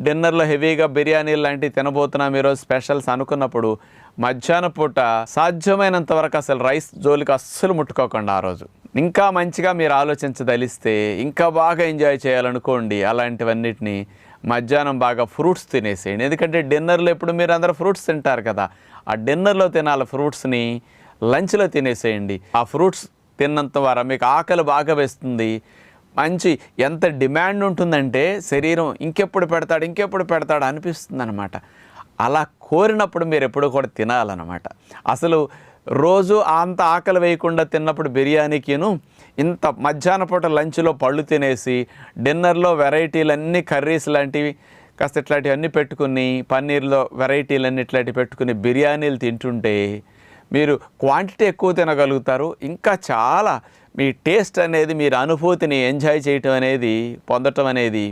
డిన్నర్లో హెవీగా బిర్యానీ లాంటివి తినబోతున్నాం ఈరోజు స్పెషల్స్ అనుకున్నప్పుడు మధ్యాహ్నం పూట సాధ్యమైనంత వరకు అసలు రైస్ జోలికి అస్సలు ముట్టుకోకుండా ఆ రోజు ఇంకా మంచిగా మీరు ఆలోచించదలిస్తే ఇంకా బాగా ఎంజాయ్ చేయాలనుకోండి అలాంటివన్నిటిని మధ్యాహ్నం బాగా ఫ్రూట్స్ తినేసేయండి. ఎందుకంటే డిన్నర్లో ఎప్పుడు మీరు అందరూ ఫ్రూట్స్ తింటారు కదా, ఆ డిన్నర్లో తినాలి ఫ్రూట్స్ని లంచ్లో తినేసేయండి. ఆ ఫ్రూట్స్ తిన్నంత వరకు మీకు ఆకలి బాగా వేస్తుంది. మంచి ఎంత డిమాండ్ ఉంటుందంటే శరీరం ఇంకెప్పుడు పెడతాడు అనిపిస్తుంది అనమాట. అలా కోరినప్పుడు మీరు ఎప్పుడు కూడా తినాలన్నమాట. అసలు రోజు అంత ఆకలి వేయకుండా తిన్నప్పుడు బిర్యానీకిను ఇంత మధ్యాహ్న పూట లంచ్లో పళ్ళు తినేసి డిన్నర్లో వెరైటీలన్నీ కర్రీస్ లాంటివి కాస్త ఇట్లాంటివన్నీ పెట్టుకుని పన్నీర్లో వెరైటీలన్నీ ఇట్లాంటివి పెట్టుకుని బిర్యానీలు తింటుంటే మీరు క్వాంటిటీ ఎక్కువ తినగలుగుతారు. ఇంకా చాలా మీ టేస్ట్ అనేది మీరు అనుభూతిని ఎంజాయ్ చేయటం అనేది పొందటం అనేది